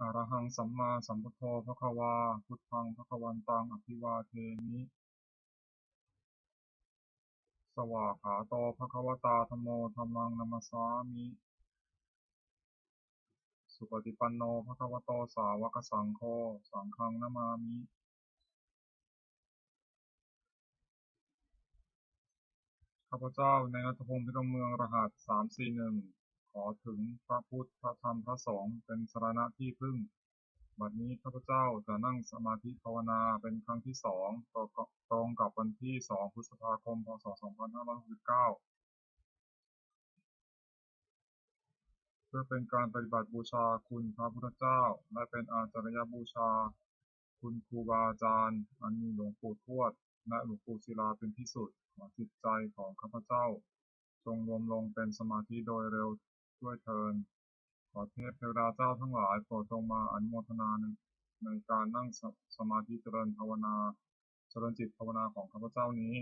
อะระหังสัมมาสัมพุทโธภควาพุทธังภควันตังอภิวาเทมิสวากขาโตภควตาธัมโมธัมมังนัมมัสสามิสุปฏิปันโนภควโตสาวกสังโฆสังฆังนะมามิข้าพเจ้าในอัตภพงศ์พิรมเมืองรหัส341ขอถึงพระพุทธพระธรรมพระสงฆ์เป็นสรณะที่พึ่งบัดนี้ข้าพเจ้าจะนั่งสมาธิภาวนาเป็นครั้งที่2ตรงกับวันที่2พฤษภาคมพศ2569เพื่อเป็นการปฏิบัติบูชาคุณพระพุทธเจ้าและเป็นอาจารยบูชาคุณครูบาอาจารย์อันมีหลวงปู่ทวดและหลวงปู่ศิลาเป็นที่สุดขอจิตใจของข้าพเจ้าจงรวมลงเป็นสมาธิโดยเร็วด้วยเทอญขอเทพเทวดาเจ้าทั้งหลายโปรดจงมาอนุโมทนาในการนั่งสมาธิเจริญภาวนาเจริญจิตภาวนาของข้าพเจ้านี้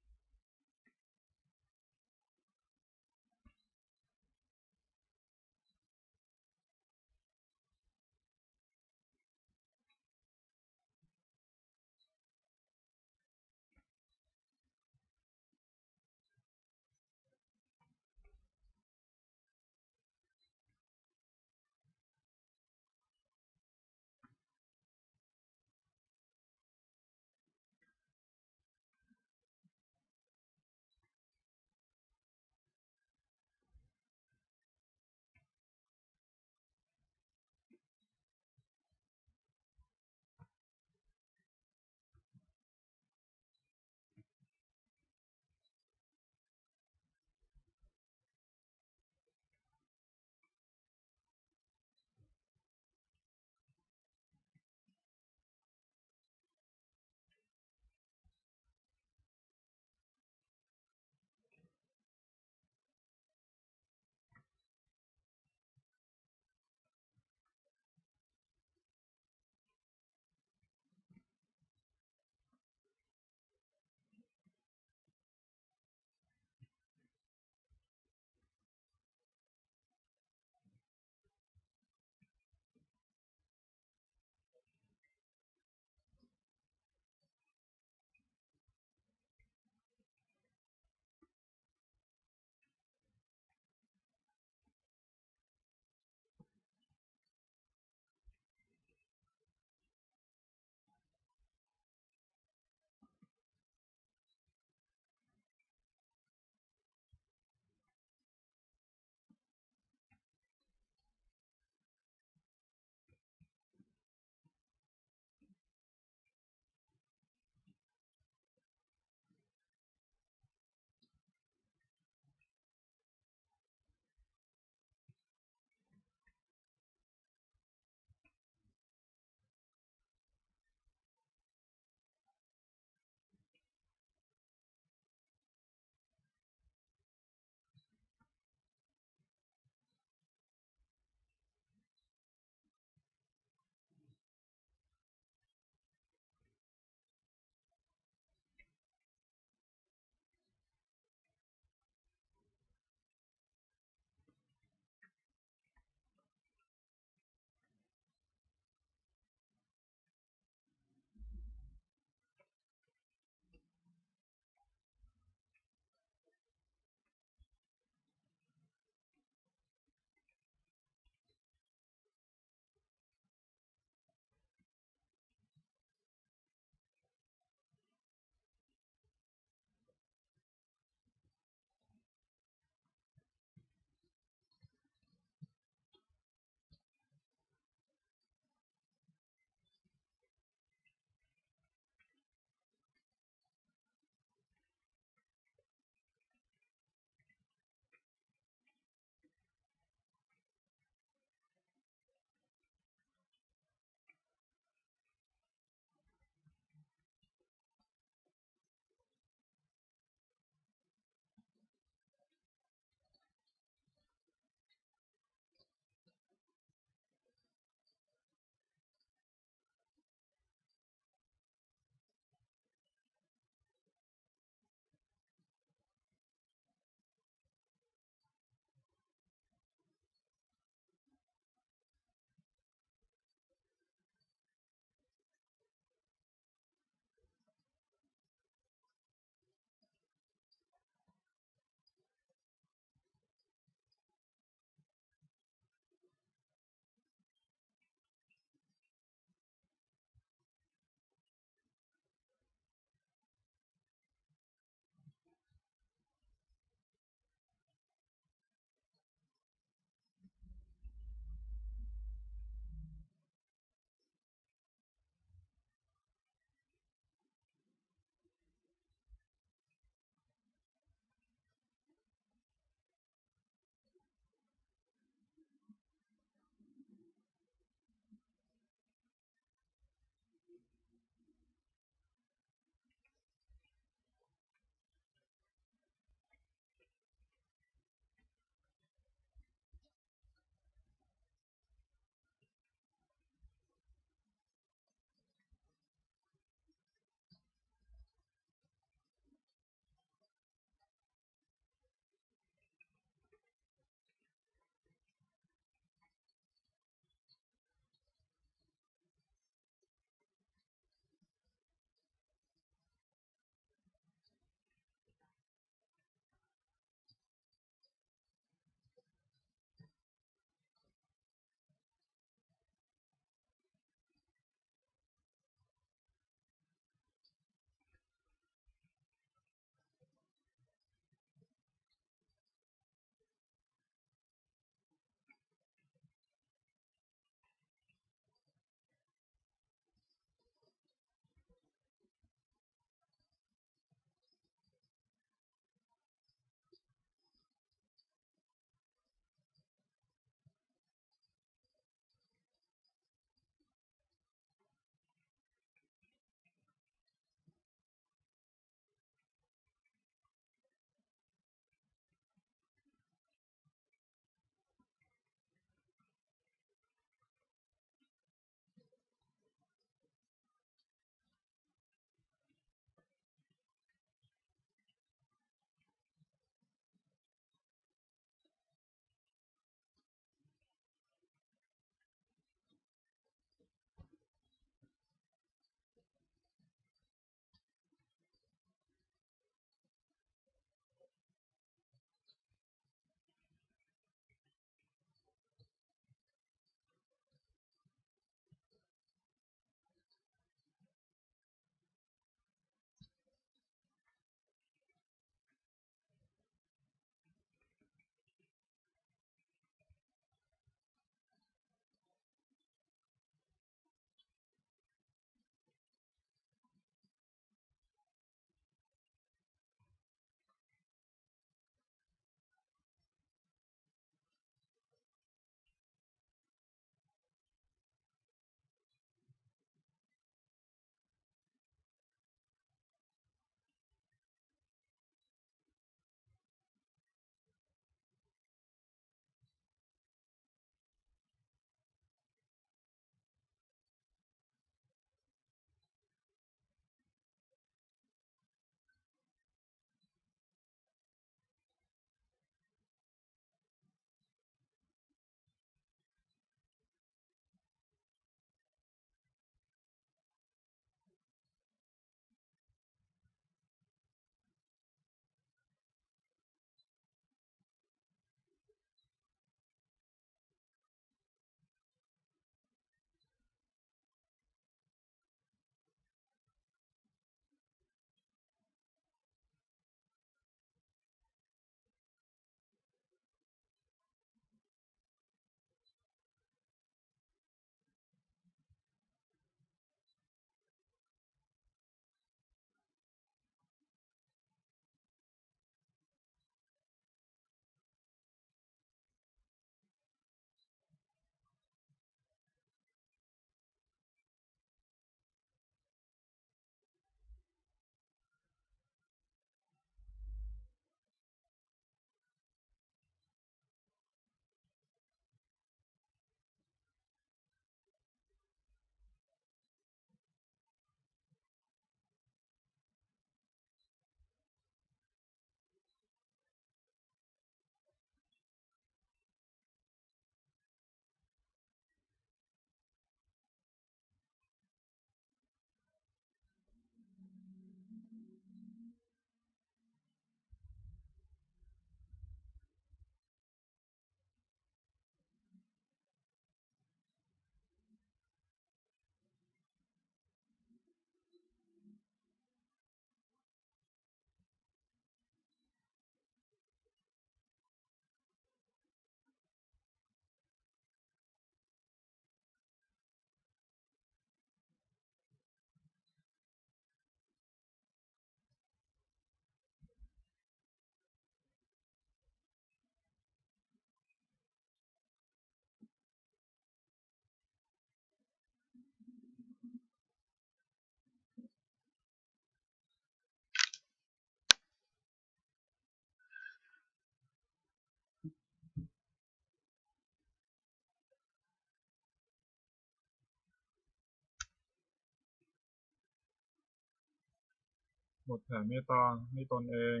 บทแผ่เมตตาให้ตนเอง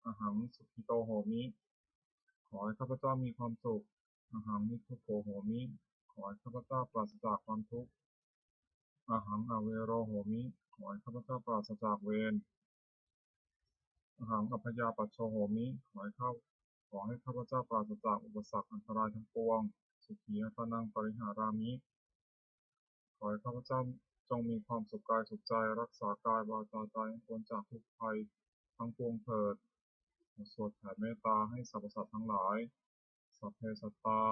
อหังสุขิโตโหมิขอให้ข้าพเจ้ามีความสุขอหังนิพพุโขโหมิขอให้ข้าพเจ้าปราศจากความทุกข์อหังอเวโรโหมิขอให้ข้าพเจ้าปราศจากเวรอหังอัพยาปัชโชโหมิขอให้ข้าพเจ้าปราศจากอุปสรรคอันตรายทั้งปวงสุขีอัตนังปริหารามิขอให้ข้าพเจ้าจงมีความสุขกายสุขใจรักษากายวาจาใจให้พ้นจากทุกภัยทั้งปวงเถิดสวดแผ่เมตตาให้สรรพสัตว์ทั้งหลายสัพเพสัตตา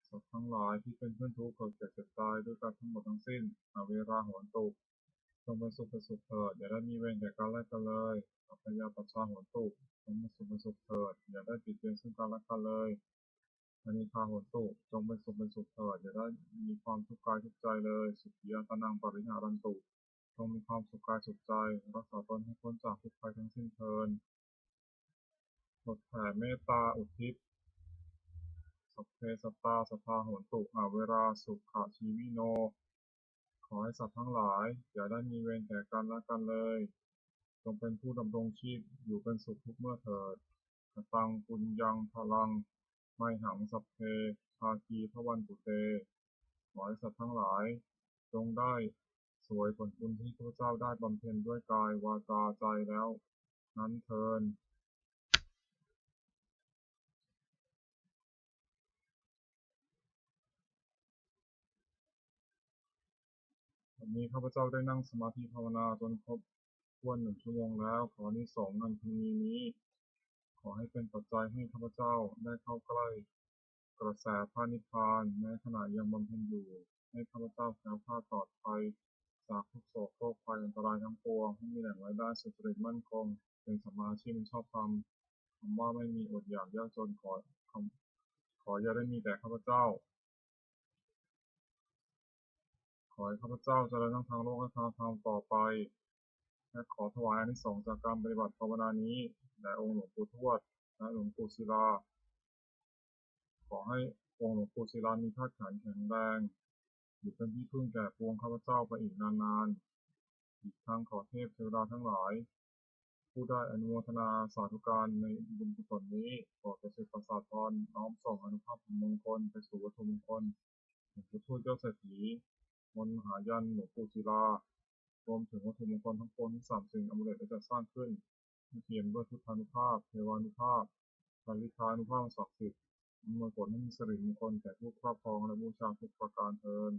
สัตว์ทั้งหลายที่เป็นเพื่อนทุกข์เกิดแก่เจ็บตายด้วยกันทั้งหมดทั้งสิ้นอเวราโหนตุจงเป็นสุขเป็นสุขเถิดอย่าได้มีเวรแก่กันและกันเลยอัพยาปัชชาโหนตุจงเป็นสุขเป็นสุขเถิดอย่าได้ติดเตียนซึ่งกันและกันเลยอนิคาโหนตุจงเป็นสุขเป็นสุขเถิดอย่าได้มีความทุกข์กายทุกข์ใจเลยสุขีอัตนังปริหารันตุจงมีความสุขกายสุขใจรักษาตนให้พ้นจากทุกภัยทั้งสิ้นเถิดบทแผ่เมตตาอุทิศสัพเพสัตตาสัทธาโหนตุเวราสุขชีวิโนขอให้สัตว์ทั้งหลายอย่าได้มีเวรแก่กันและกันเลยจงเป็นผู้ดำรงชีพอยู่เป็นสุขทุกเมื่อเถิดกตังปุญญังพลังไมหังสัพเพภาคีทวันตุเตขอให้สัตว์ทั้งหลายจงได้สวยผลบุญที่พระเจ้าได้บำเพ็ญด้วยกายวาจาใจแล้วนั้นเทินวันนี้ข้าพเจ้าได้นั่งสมาธิภาวนาจนครบถ้วน1 ชั่วโมงแล้วขออานิสงส์อันพึงมีนี้ขอให้เป็นปัจจัยให้ข้าพเจ้าได้เข้าใกล้กระแสพระนิพพานแม้ขณะยังบำเพ็ญอยู่ให้ข้าพเจ้าแคล้วคลาดปลอดภัยจากทุกโศกโรคภัยอันตรายทั้งปวงให้มีแหล่งรายได้สุจริตมั่นคงเป็นสัมมาอาชีพเป็นชอบธรรมคำว่าไม่มีอดอยากยากจนขออย่าได้มีแต่ข้าพเจ้าขอให้ข้าพเจ้าเจริญทั้งทางโลกและทางธรรมต่อไปและขอถวายอานิสงส์จากการปฏิบัติภาวนานี้แด่องค์หลวงปู่ทวดและหลวงปู่ศิลาขอให้องค์หลวงปู่ศิลามีธาตุขันธ์แข็งแรงอยู่เป็นที่พึ่งแก่ปวงข้าพเจ้าไปอีกนานๆอีกทั้งขอเทพเทวดาทั้งหลายผู้ได้อนุโมทนาสาธุการในบุญกุศลนี้ขอประสิทธิ์ประสาทพรน้อมส่งอนุภาพมงคลไปสู่วัตถุมงคลหลวงปู่ทวดเจ้าเศรษฐีมนต์มหายันหลวงปู่ศิลารวมถึงวัตถุมงคลทั้งปวงที่สิ่งอำนวยได้จัดสร้างขึ้นให้เทียมด้วยพุทธานุภาพเทวานุภาพปาริธานุภาพศักดิ์สิทธิ์อำนวยผลให้มีสิริมงคลแก่ผู้ครอบครองและบูชาทุกประการเทอญ